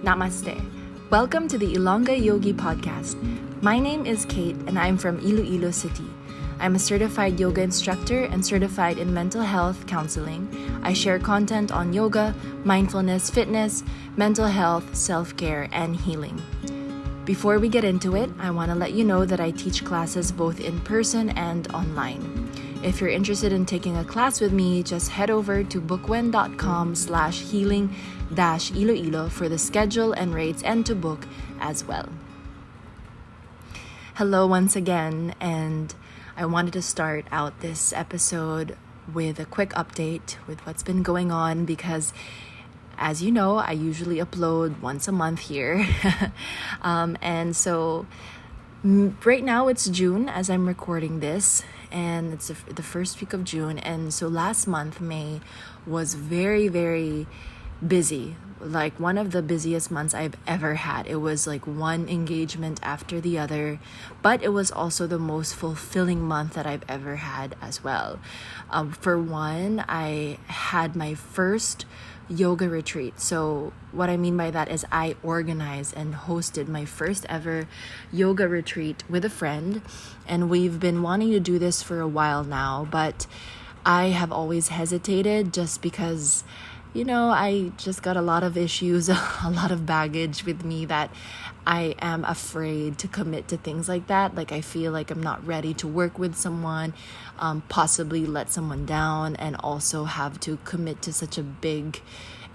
Namaste. Welcome to the Ilongga Yogi Podcast. My name is Kate and I'm from Iloilo City. I'm a certified yoga instructor and certified in mental health counseling. I share content on yoga, mindfulness, fitness, mental health, self-care, and healing. Before we get into it, I want to let you know that I teach classes both in person and online. If you're interested in taking a class with me, just head over to bookwen.com/healing-Iloilo for the schedule and rates and to book as well. Hello once again, and I wanted to start out this episode with a quick update with what's been going on because, as you know, I usually upload once a month here. And so right now it's June as I'm recording this, and it's the first week of June. And so last month, May, was very, very busy. Like one of the busiest months I've ever had. It was like one engagement after the other, but it was also the most fulfilling month that I've ever had as well. For one, I had my first yoga retreat. So what I mean by that is I organized and hosted my first ever yoga retreat with a friend, and we've been wanting to do this for a while now, but I have always hesitated just because I just got a lot of issues, a lot of baggage with me that I am afraid to commit to things like that. Like I feel like I'm not ready to work with someone, possibly let someone down, and also have to commit to such a big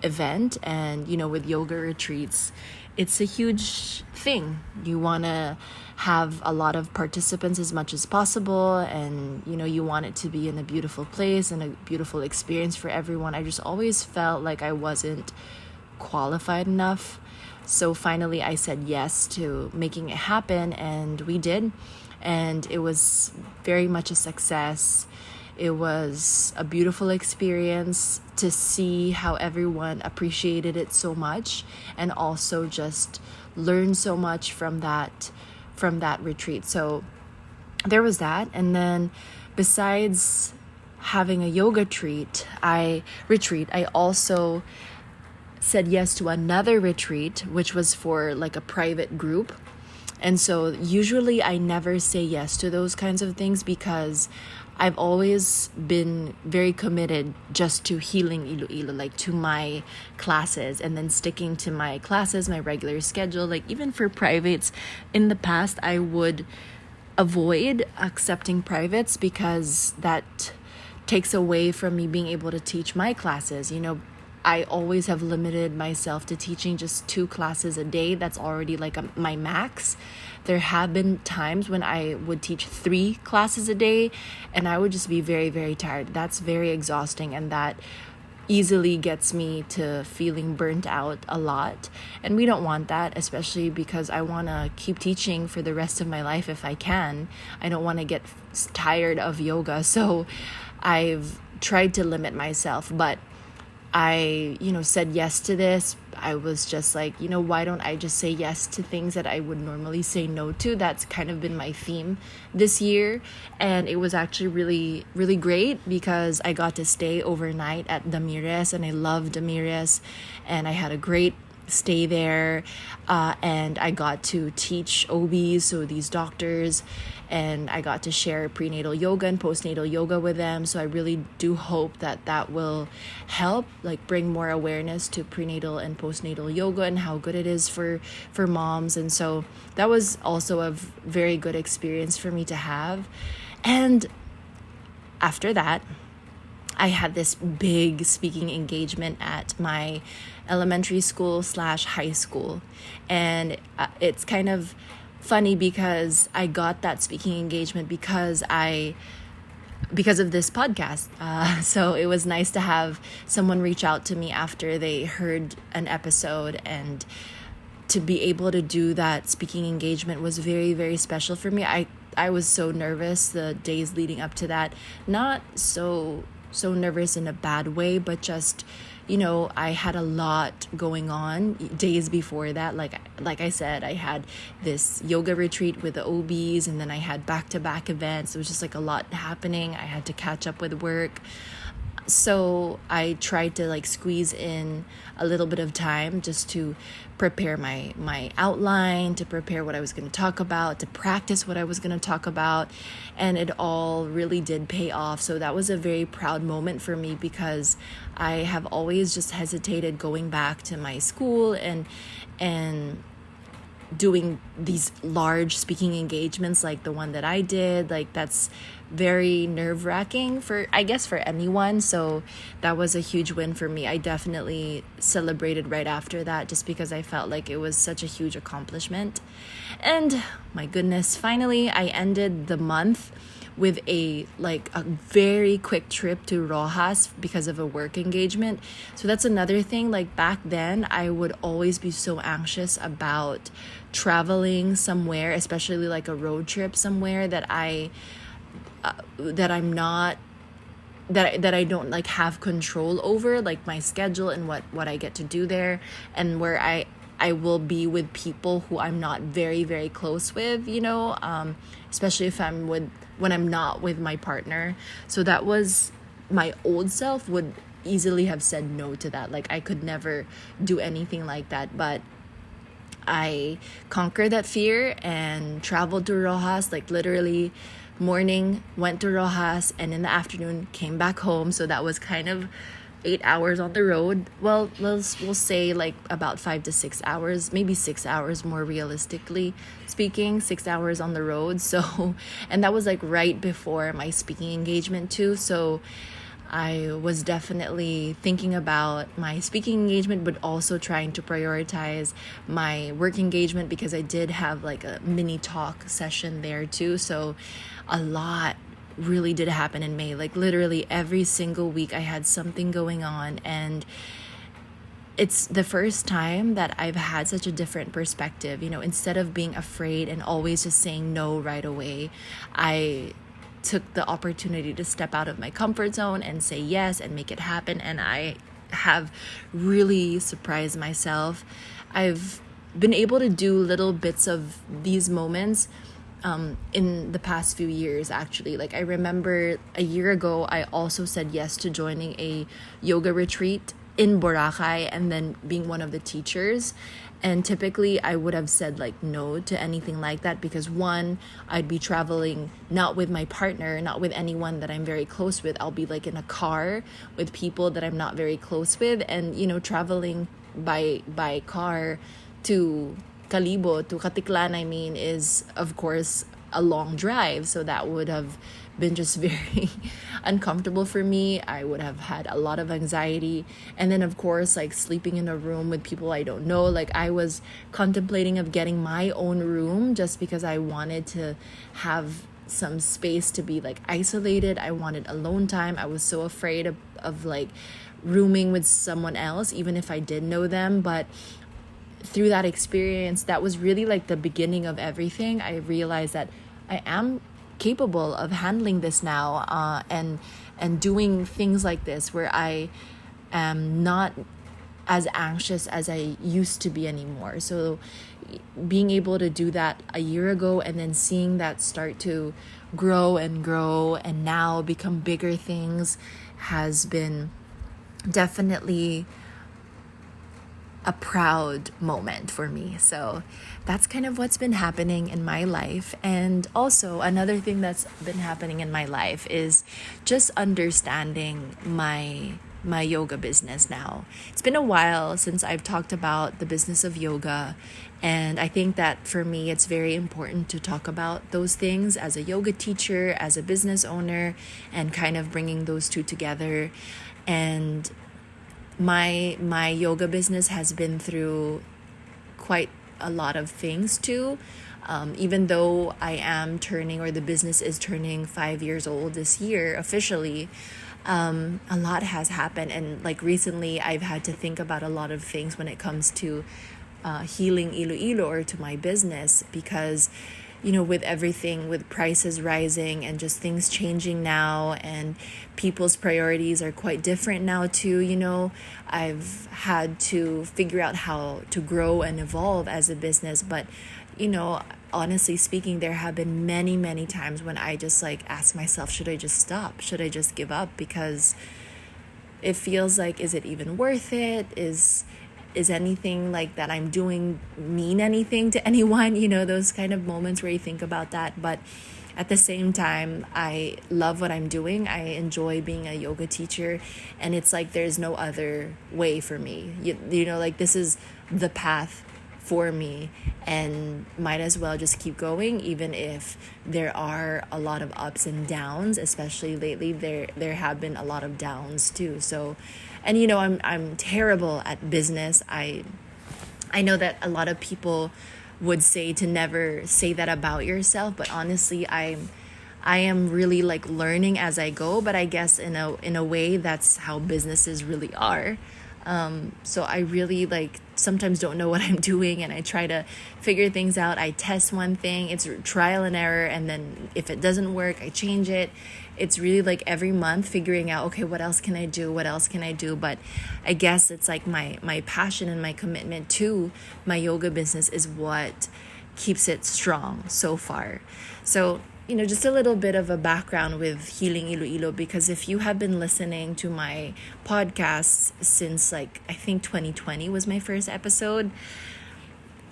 event. And, with yoga retreats, it's a huge thing. You want to have a lot of participants as much as possible, and you want it to be in a beautiful place and a beautiful experience for everyone. I just always felt like I wasn't qualified enough. So finally I said yes to making it happen, and we did, and it was very much a success. It was a beautiful experience to see how everyone appreciated it so much, and also just learned so much from that retreat. So there was that. And then besides having a yoga retreat, I also said yes to another retreat, which was for like a private group. And so usually I never say yes to those kinds of things because I've always been very committed just to Healing Iloilo, like to my classes, and then sticking to my classes, my regular schedule. Like even for privates, in the past, I would avoid accepting privates because that takes away from me being able to teach my classes. I always have limited myself to teaching just 2 classes a day. That's already like my max. There have been times when I would teach 3 classes a day, and I would just be very, very tired. That's very exhausting, and that easily gets me to feeling burnt out a lot. And we don't want that, especially because I want to keep teaching for the rest of my life if I can. I don't want to get tired of yoga. So I've tried to limit myself, but I, said yes to this. I was just like, why don't I just say yes to things that I would normally say no to? That's kind of been my theme this year. And it was actually really, really great because I got to stay overnight at Damires, and I love Damires, and I had a great stay there, and I got to teach OBs, so these doctors, and I got to share prenatal yoga and postnatal yoga with them. So I really do hope that will help bring more awareness to prenatal and postnatal yoga and how good it is for moms. And so that was also a very good experience for me to have. And after that, I had this big speaking engagement at my elementary school / high school. And it's kind of funny because I got that speaking engagement because of this podcast. So it was nice to have someone reach out to me after they heard an episode, and to be able to do that speaking engagement was very, very special for me. I was so nervous the days leading up to that. Not so nervous in a bad way, but just I had a lot going on days before that. Like I said, I had this yoga retreat with the OBs, and then I had back-to-back events. It was just a lot happening. I had to catch up with work. So I tried to like squeeze in a little bit of time just to prepare my outline, to prepare what I was going to talk about, to practice what I was going to talk about, and it all really did pay off. So that was a very proud moment for me, because I have always just hesitated going back to my school and doing these large speaking engagements like the one that I did. Like, that's very nerve-wracking for, I guess, for anyone. So that was a huge win for me. I definitely celebrated right after that, just because I felt like it was such a huge accomplishment. And my goodness, finally I ended the month with a very quick trip to Rojas because of a work engagement. So that's another thing. Like, back then I would always be so anxious about traveling somewhere, especially like a road trip somewhere that I don't like have control over, like my schedule and what I get to do there, and where I will be with people who I'm not very, very close with, especially if when I'm not with my partner. So that was, my old self would easily have said no to that. Like, I could never do anything like that. But I conquered that fear and traveled to Rojas, like literally morning, went to Rojas, and in the afternoon came back home. So that was kind of 8 hours on the road. Well, we'll say like about 5 to 6 hours, maybe 6 hours more realistically speaking, 6 hours on the road. So, and that was like right before my speaking engagement too. So I was definitely thinking about my speaking engagement, but also trying to prioritize my work engagement, because I did have like a mini talk session there too. So a lot really did happen in May. Like, literally every single week I had something going on, and it's the first time that I've had such a different perspective. Instead of being afraid and always just saying no right away, I took the opportunity to step out of my comfort zone and say yes and make it happen. And I have really surprised myself. I've been able to do little bits of these moments in the past few years, actually. Like, I remember a year ago, I also said yes to joining a yoga retreat in Boracay and then being one of the teachers. And typically I would have said like no to anything like that, because one, I'd be traveling not with my partner, not with anyone that I'm very close with. I'll be like in a car with people that I'm not very close with, and traveling by car to Kalibo, to Katiklan, is of course a long drive. So that would have been just very uncomfortable for me. I would have had a lot of anxiety. And then of course, like, sleeping in a room with people I don't know. Like, I was contemplating of getting my own room just because I wanted to have some space to be like isolated. I wanted alone time. I was so afraid of like rooming with someone else, even if I did know them. But through that experience, that was really like the beginning of everything. I realized that I am capable of handling this now, and doing things like this, where I am not as anxious as I used to be anymore. So being able to do that a year ago, and then seeing that start to grow and now become bigger things, has been definitely a proud moment for me. So that's kind of what's been happening in my life. And also another thing that's been happening in my life is just understanding my yoga business now. It's been a while since I've talked about the business of yoga, and I think that for me it's very important to talk about those things as a yoga teacher, as a business owner, and kind of bringing those two together. And my yoga business has been through quite a lot of things too. Even though I am turning, or the business is turning 5 years old this year officially, a lot has happened. And like recently I've had to think about a lot of things when it comes to Healing Iloilo, or to my business, because with everything, with prices rising and just things changing now, and people's priorities are quite different now too. I've had to figure out how to grow and evolve as a business. But honestly speaking, there have been many, many times when I just like ask myself, should I just stop? Should I just give up? Because it feels like, is it even worth it? Is anything like that I'm doing mean anything to anyone? Those kind of moments where you think about that. But at the same time, I love what I'm doing. I enjoy being a yoga teacher, and it's like there's no other way for me. Like this is the path for me, and might as well just keep going, even if there are a lot of ups and downs. Especially lately, there have been a lot of downs too. So, and I'm terrible at business. I know that a lot of people would say to never say that about yourself, but honestly, I am really like learning as I go. But I guess in a way, that's how businesses really are. So I really like sometimes don't know what I'm doing, and I try to figure things out. I test one thing, it's trial and error, and then if it doesn't work, I change it. It's really like every month figuring out, okay, what else can I do? But I guess it's like my passion and my commitment to my yoga business is what keeps it strong so far. So just a little bit of a background with Healing Iloilo, because if you have been listening to my podcasts since I think 2020 was my first episode,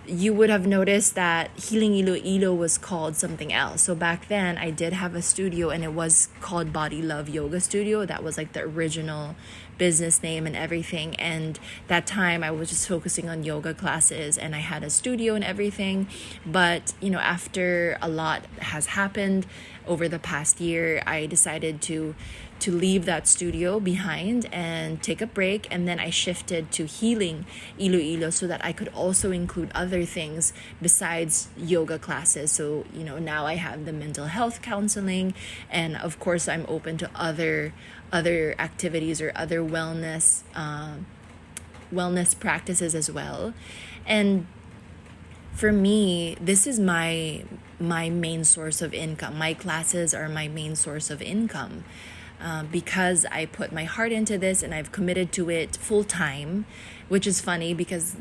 you would have noticed that Healing Iloilo was called something else. So back then I did have a studio, and it was called Body Love Yoga Studio. That was like the original business name and everything. And that time I was just focusing on yoga classes, and I had a studio and everything. But after a lot has happened over the past year, I decided to leave that studio behind and take a break. And then I shifted to Healing Iloilo so that I could also include other things besides yoga classes. So now I have the mental health counseling, and of course I'm open to other activities or other wellness practices as well. And for me, this is my main source of income. My classes are my main source of income. Because I put my heart into this and I've committed to it full time, which is funny because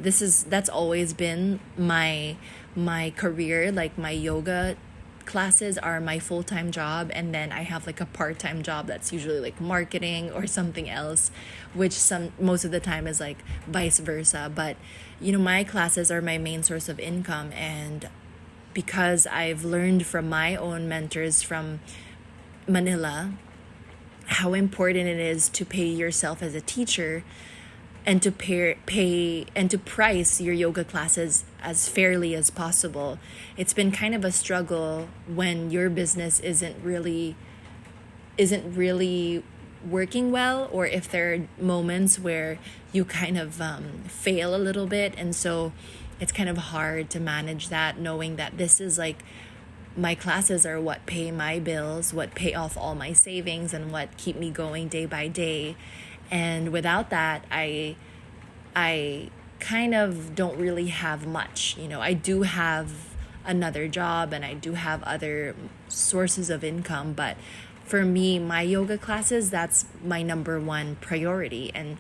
that's always been my career. Like my yoga classes are my full-time job, and then I have like a part-time job that's usually like marketing or something else, which most of the time is like vice versa. But my classes are my main source of income, and because I've learned from my own mentors from Manila how important it is to pay yourself as a teacher, and to pay and to price your yoga classes as fairly as possible. It's been kind of a struggle when your business isn't really working well, or if there are moments where you kind of fail a little bit. And so it's kind of hard to manage that, knowing that this is like my classes are what pay my bills, what pay off all my savings, and what keep me going day by day. And without that, I kind of don't really have much. I do have another job, and I do have other sources of income, but for me, my yoga classes, that's my number one priority. And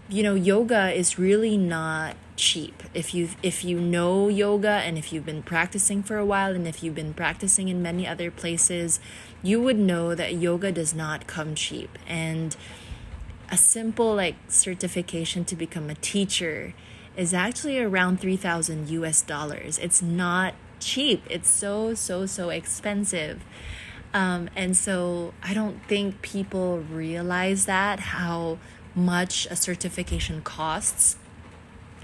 yoga is really not cheap. If you know yoga, and if you've been practicing for a while, and if you've been practicing in many other places, you would know that yoga does not come cheap. And a simple certification to become a teacher is actually around $3,000 US. It's not cheap. It's so expensive. And so I don't think people realize that, how much a certification costs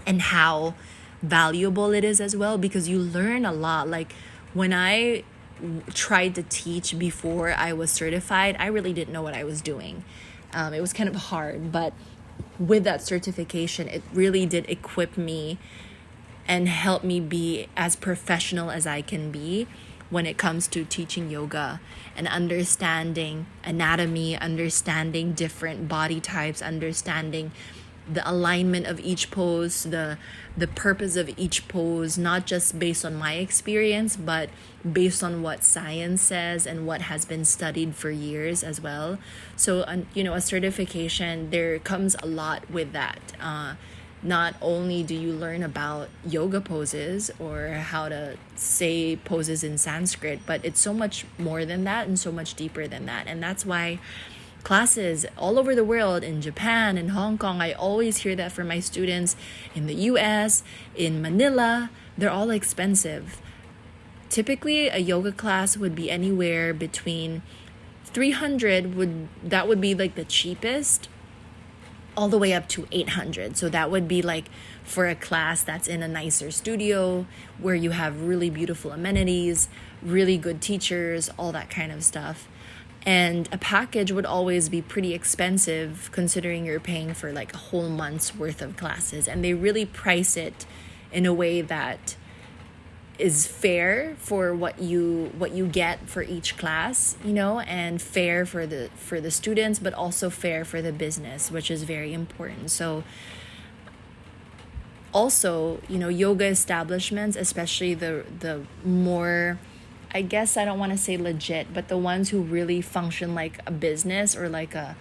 and how valuable it is as well, because you learn a lot. Like when I tried to teach before I was certified, I really didn't know what I was doing. It was kind of hard, but with that certification, it really did equip me and help me be as professional as I can be when it comes to teaching yoga and understanding anatomy, understanding different body types, understanding the alignment of each pose, the purpose of each pose, not just based on my experience, but based on what science says and what has been studied for years as well. So, a certification, there comes a lot with that. Not only do you learn about yoga poses or how to say poses in Sanskrit, but it's so much more than that and so much deeper than that. And that's why classes all over the world, in Japan, in Hong Kong. I always hear that from my students in the US, in Manila. They're all expensive. Typically, a yoga class would be anywhere between 300 that would be like the cheapest, all the way up to 800. So that would be like for a class that's in a nicer studio where you have really beautiful amenities, really good teachers, all that kind of stuff. And a package would always be pretty expensive considering you're paying for like a whole month's worth of classes. And they really price it in a way that is fair for what you get for each class, and fair for the students, but also fair for the business, which is very important. So also, yoga establishments, especially the more, I guess I don't want to say legit, but the ones who really function like a business or like a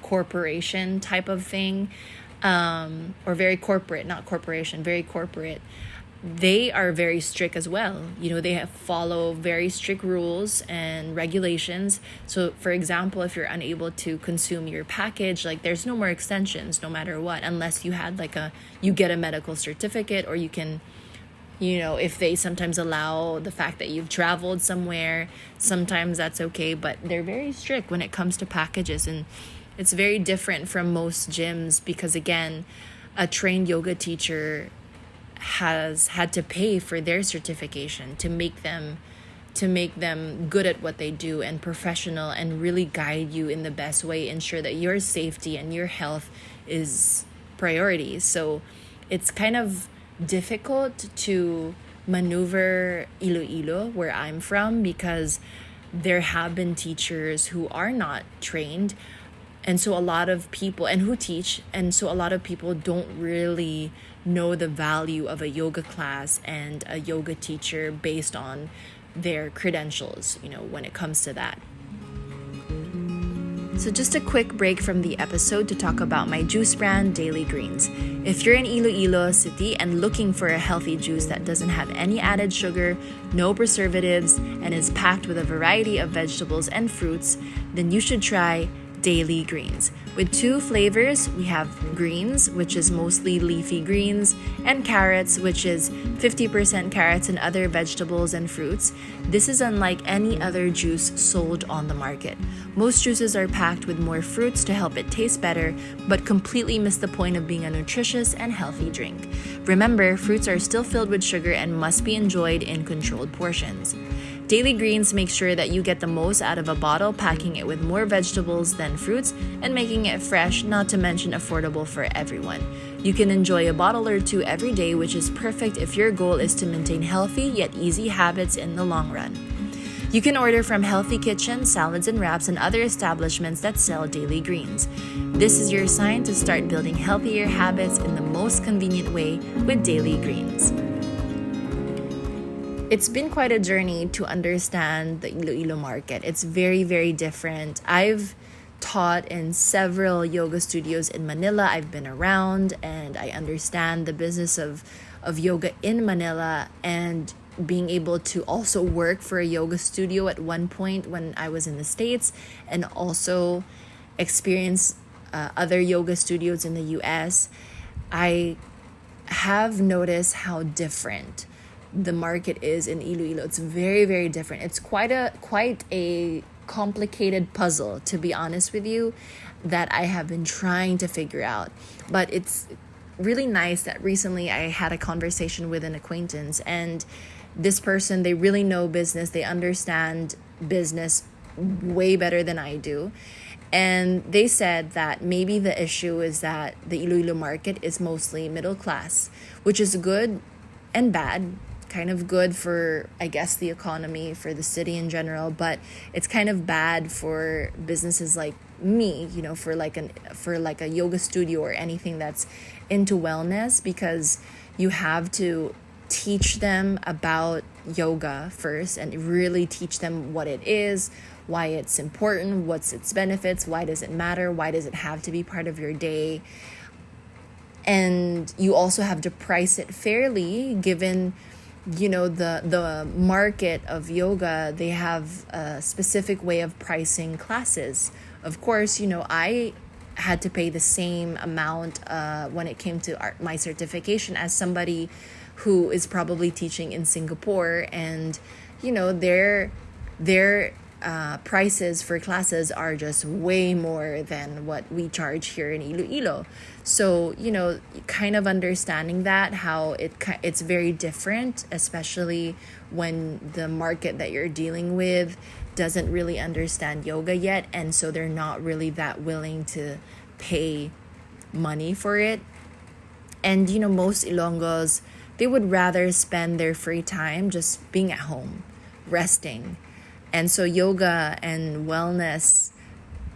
corporation type of thing, or very corporate, not corporation, very corporate, they are very strict as well. They follow very strict rules and regulations. So for example, if you're unable to consume your package, like there's no more extensions no matter what, unless you had you get a medical certificate, or you can, if they sometimes allow the fact that you've traveled somewhere, sometimes that's okay, but they're very strict when it comes to packages. And it's very different from most gyms because, again, a trained yoga teacher has had to pay for their certification to make them good at what they do and professional, and really guide you in the best way, ensure that your safety and your health is priority. So it's kind of difficult to maneuver Iloilo, where I'm from, because there have been teachers who are not trained, and so a lot of people, and who teach, and so a lot of people don't really know the value of a yoga class and a yoga teacher based on their credentials, when it comes to that. So just a quick break from the episode to talk about my juice brand, Daily Greens. If you're in Iloilo City and looking for a healthy juice that doesn't have any added sugar, no preservatives, and is packed with a variety of vegetables and fruits, then you should try Daily Greens. With 2 flavors, we have greens, which is mostly leafy greens, and carrots, which is 50% carrots and other vegetables and fruits. This is unlike any other juice sold on the market. Most juices are packed with more fruits to help it taste better, but completely miss the point of being a nutritious and healthy drink. Remember, fruits are still filled with sugar and must be enjoyed in controlled portions. Daily Greens makes sure that you get the most out of a bottle, packing it with more vegetables than fruits and making it fresh, not to mention affordable for everyone. You can enjoy a bottle or 2 every day, which is perfect if your goal is to maintain healthy yet easy habits in the long run. You can order from Healthy Kitchen, Salads and Wraps, and other establishments that sell Daily Greens. This is your sign to start building healthier habits in the most convenient way with Daily Greens. It's been quite a journey to understand the Iloilo market. It's very, very different. I've taught in several yoga studios in Manila. I've been around and I understand the business of yoga in Manila, and being able to also work for a yoga studio at one point when I was in the States, and also experience other yoga studios in the US. I have noticed how different the market is in Iloilo. It's very, very different. It's quite a complicated puzzle, to be honest with you, that I have been trying to figure out. But it's really nice that recently I had a conversation with an acquaintance, and this person, they really know business. They understand business way better than I do. And they said that maybe the issue is that the Iloilo market is mostly middle class, which is good and bad. Kind of good for, I guess, the economy, for the city in general, but it's kind of bad for businesses like me, for like a yoga studio or anything that's into wellness, because you have to teach them about yoga first and really teach them what it is, why it's important, what's its benefits, why does it matter, why does it have to be part of your day. And you also have to price it fairly, given the market of yoga. They have a specific way of pricing classes, of course, I had to pay the same amount when it came to my certification as somebody who is probably teaching in Singapore, and their prices for classes are just way more than what we charge here in Iloilo. So kind of understanding that, how it's very different, especially when the market that you're dealing with doesn't really understand yoga yet, and so they're not really that willing to pay money for it. And most Ilonggos, they would rather spend their free time just being at home, resting. And so yoga and wellness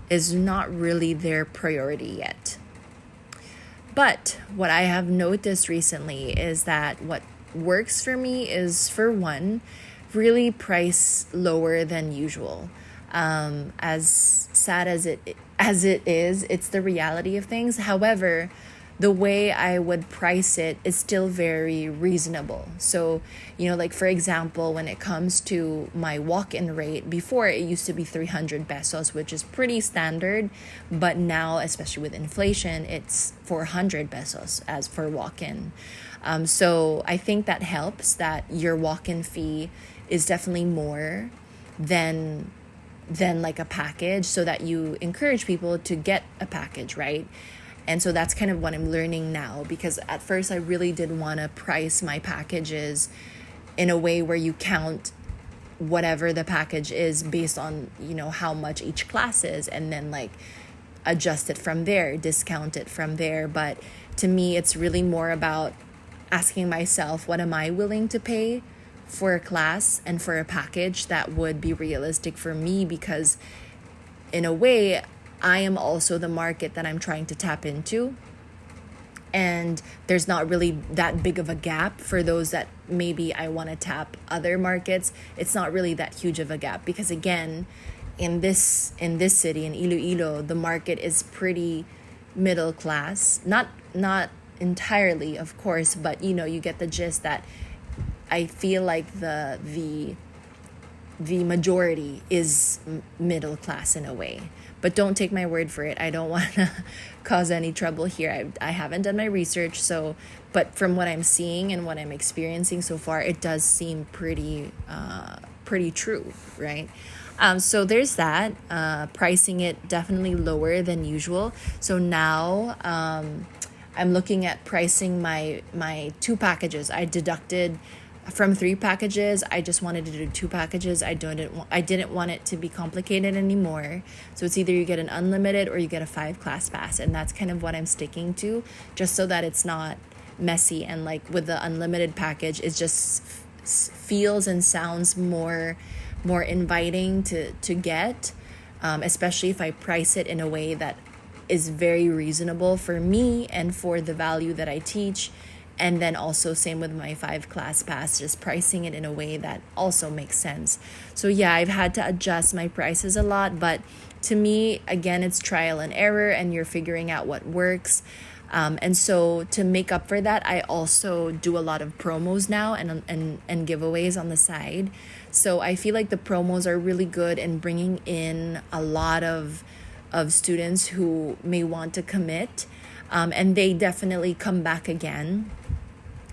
is not really their priority yet. But what I have noticed recently is that what works for me is, for one, really price lower than usual. As sad as it is, it's the reality of things. However, the way I would price it is still very reasonable. So, like for example, when it comes to my walk-in rate, before it used to be 300 pesos, which is pretty standard. But now, especially with inflation, it's 400 pesos as for walk-in. So I think that helps, that your walk-in fee is definitely more than like a package, so that you encourage people to get a package, right? And so that's kind of what I'm learning now, because at first I really did want to price my packages in a way where you count whatever the package is based on, how much each class is, and then like adjust it from there, discount it from there. But to me, it's really more about asking myself, what am I willing to pay for a class and for a package that would be realistic for me? Because in a way, I am also the market that I'm trying to tap into. And there's not really that big of a gap for those that maybe I want to tap other markets. It's not really that huge of a gap, because again, in this city, in Iloilo, the market is pretty middle class. Not entirely, of course, but you get the gist that I feel like the majority is middle class in a way. But don't take my word for it. I don't want to cause any trouble here. I haven't done my research, but from what I'm seeing and what I'm experiencing so far, it does seem pretty true, right? So there's that. Pricing it definitely lower than usual. So now I'm looking at pricing my 2 packages. I deducted from 3 packages. I just wanted to do 2 packages. I didn't want it to be complicated anymore. So it's either you get an unlimited or you get a 5 class pass, and that's kind of what I'm sticking to, just so that it's not messy. And like with the unlimited package, it just feels and sounds more inviting to get, especially if I price it in a way that is very reasonable for me and for the value that I teach. And then also same with my 5 class pass, just pricing it in a way that also makes sense. So yeah, I've had to adjust my prices a lot, but to me, again, it's trial and error, and you're figuring out what works. And so to make up for that, I also do a lot of promos now and giveaways on the side. So I feel like the promos are really good in bringing in a lot of students who may want to commit. And they definitely come back again,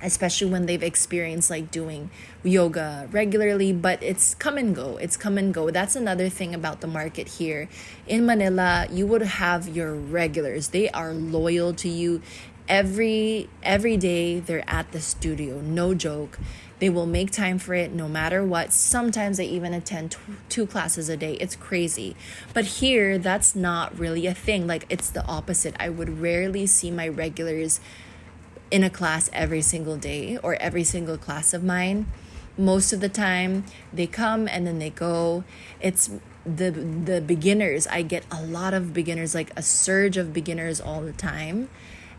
especially when they've experienced like doing yoga regularly. But it's come and go. That's another thing about the market here. In Manila, you would have your regulars. They are loyal to you. Every day they're at the studio. No joke. They will make time for it no matter what. Sometimes they even attend 2 classes a day. It's crazy. But here, that's not really a thing. Like, it's the opposite. I would rarely see my regulars in a class every single day or every single class of mine. Most of the time, they come and then they go. It's the beginners. I get a lot of beginners, like a surge of beginners all the time.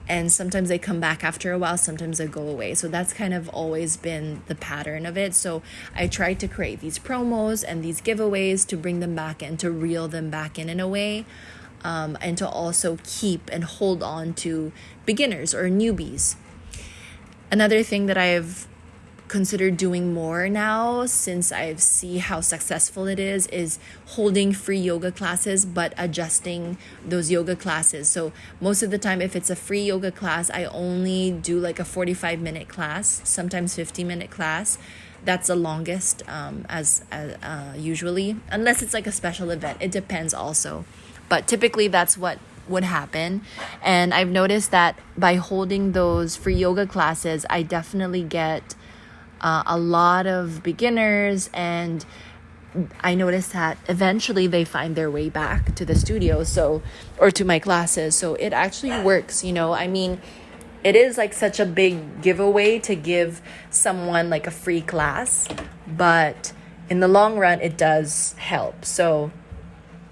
And sometimes they come back after a while, sometimes they go away. So that's kind of always been the pattern of it. So I try to create these promos and these giveaways to bring them back and to reel them back in a way. And to also keep and hold on to beginners or newbies. Another thing that I've considered doing more now, since I see how successful it is holding free yoga classes, but adjusting those yoga classes. So most of the time, if it's a free yoga class, I only do like a 45-minute class, sometimes 50-minute class. That's the longest, usually, unless it's like a special event. It depends also, but typically that's what would happen. And I've noticed that by holding those free yoga classes, I definitely get a lot of beginners, and I noticed that eventually they find their way back to the studio, or to my classes. So it actually works, I mean, it is like such a big giveaway to give someone like a free class, but in the long run, it does help. So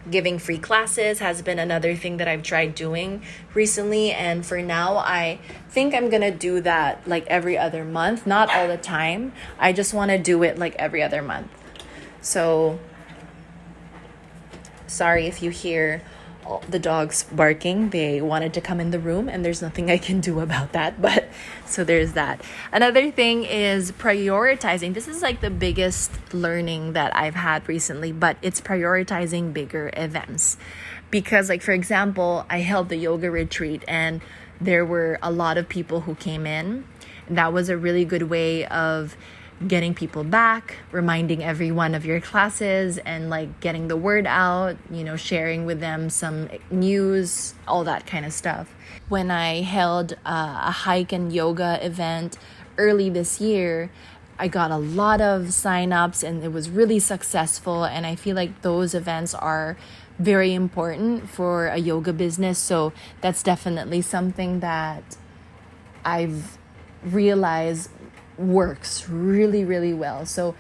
giving free classes has been another thing that I've tried doing recently. And for now, I think I'm going to do that like every other month, not all the time. I just want to do it like every other month. So sorry if you hear the dogs barking. They wanted to come in the room, and there's nothing I can do about that. But so there's that. Another thing is prioritizing. This is like the biggest learning that I've had recently, but it's prioritizing bigger events. Because like, for example, I held the yoga retreat, and there were a lot of people who came in. That was a really good way of getting people back, reminding everyone of your classes, and like getting the word out, sharing with them some news, all that kind of stuff. When I held a hike and yoga event early this year, I got a lot of signups, and it was really successful. And I feel like those events are very important for a yoga business. So that's definitely something that I've realized works really, really well. So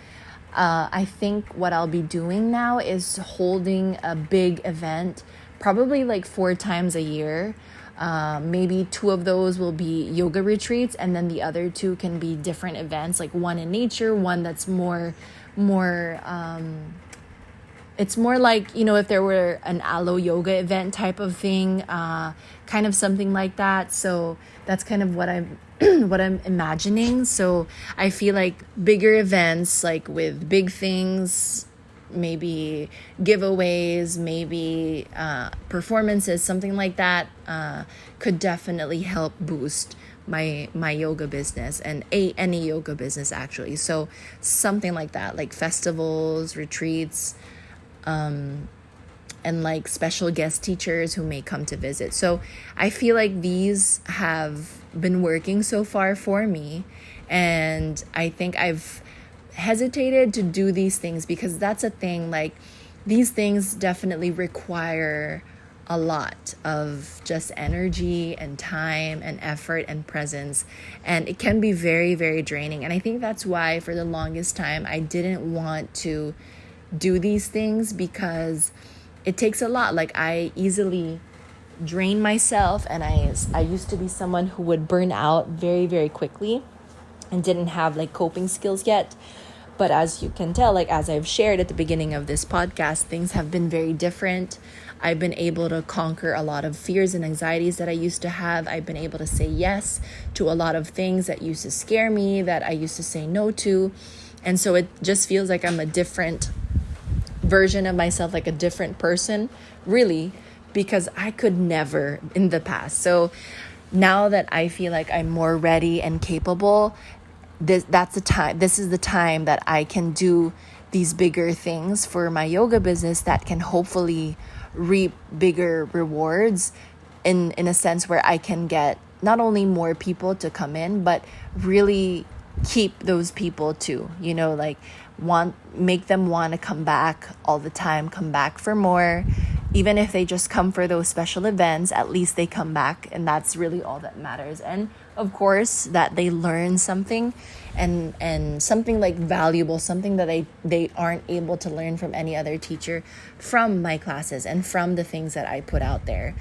I think what I'll be doing now is holding a big event, probably like 4 times a year. Maybe 2 of those will be yoga retreats, and then the other 2 can be different events, like one in nature, one that's more it's more like, if there were an alo yoga event type of thing, kind of something like that. So that's kind of what I'm imagining. So I feel like bigger events, like with big things, maybe giveaways, maybe performances, something like that, could definitely help boost my yoga business, and any yoga business actually. So something like that, like festivals, retreats, and like special guest teachers who may come to visit. So I feel like these have been working so far for me, and I think I've hesitated to do these things because that's a thing, like these things definitely require a lot of just energy and time and effort and presence, and it can be very, very draining. And I think that's why for the longest time I didn't want to do these things, because it takes a lot. Like I easily drain myself, and I used to be someone who would burn out very, very quickly and didn't have like coping skills yet. But as you can tell, like as I've shared at the beginning of this podcast, things have been very different. I've been able to conquer a lot of fears and anxieties that I used to have. I've been able to say yes to a lot of things that used to scare me, that I used to say no to. And so it just feels like I'm a different version of myself, like a different person, really, because I could never in the past. So now that I feel like I'm more ready and capable, this is the time that I can do these bigger things for my yoga business that can hopefully reap bigger rewards in a sense where I can get not only more people to come in, but really keep those people too, like make them want to come back all the time, come back for more. Even if they just come for those special events, at least they come back, and that's really all that matters. And of course that they learn something, and something like valuable, something that they aren't able to learn from any other teacher, from my classes and from the things that I put out there.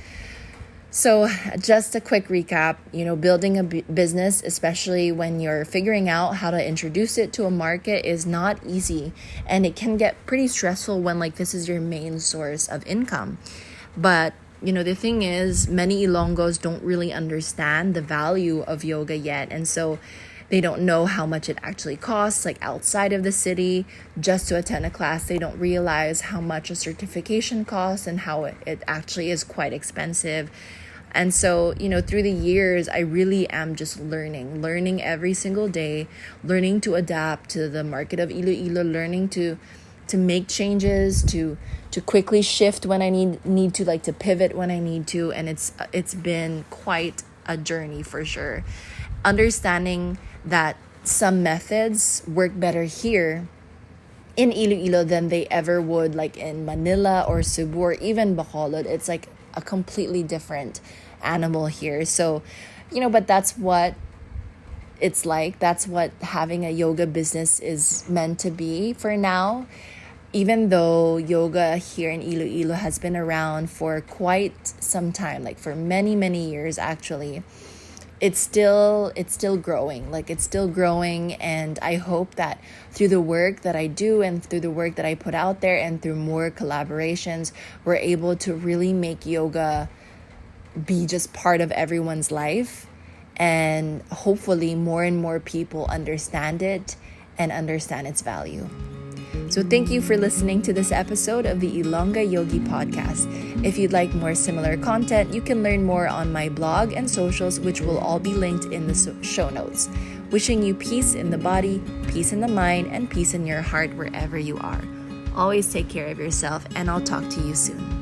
So just a quick recap, building a business, especially when you're figuring out how to introduce it to a market, is not easy. And it can get pretty stressful when like this is your main source of income. But, the thing is, many Ilonggos don't really understand the value of yoga yet. And so They don't know how much it actually costs, like outside of the city, just to attend a class. They don't realize how much a certification costs and how it actually is quite expensive. And so, through the years, I really am just learning every single day, learning to adapt to the market of Iloilo, learning to make changes, to quickly shift when I need to, like to pivot when I need to. And it's been quite a journey for sure. Understanding that some methods work better here in Iloilo than they ever would like in Manila or Cebu or even Bacolod. It's like a completely different animal here. So, but that's what it's like. That's what having a yoga business is meant to be for now. Even though yoga here in Iloilo has been around for quite some time, like for many, many years actually, it's still growing. Like it's still growing, and I hope that through the work that I do and through the work that I put out there and through more collaborations, we're able to really make yoga be just part of everyone's life, and hopefully more and more people understand it and understand its value. So thank you for listening to this episode of the Ilongga Yogi Podcast. If you'd like more similar content, you can learn more on my blog and socials, which will all be linked in the show notes. Wishing you peace in the body, peace in the mind, and peace in your heart wherever you are. Always take care of yourself, and I'll talk to you soon.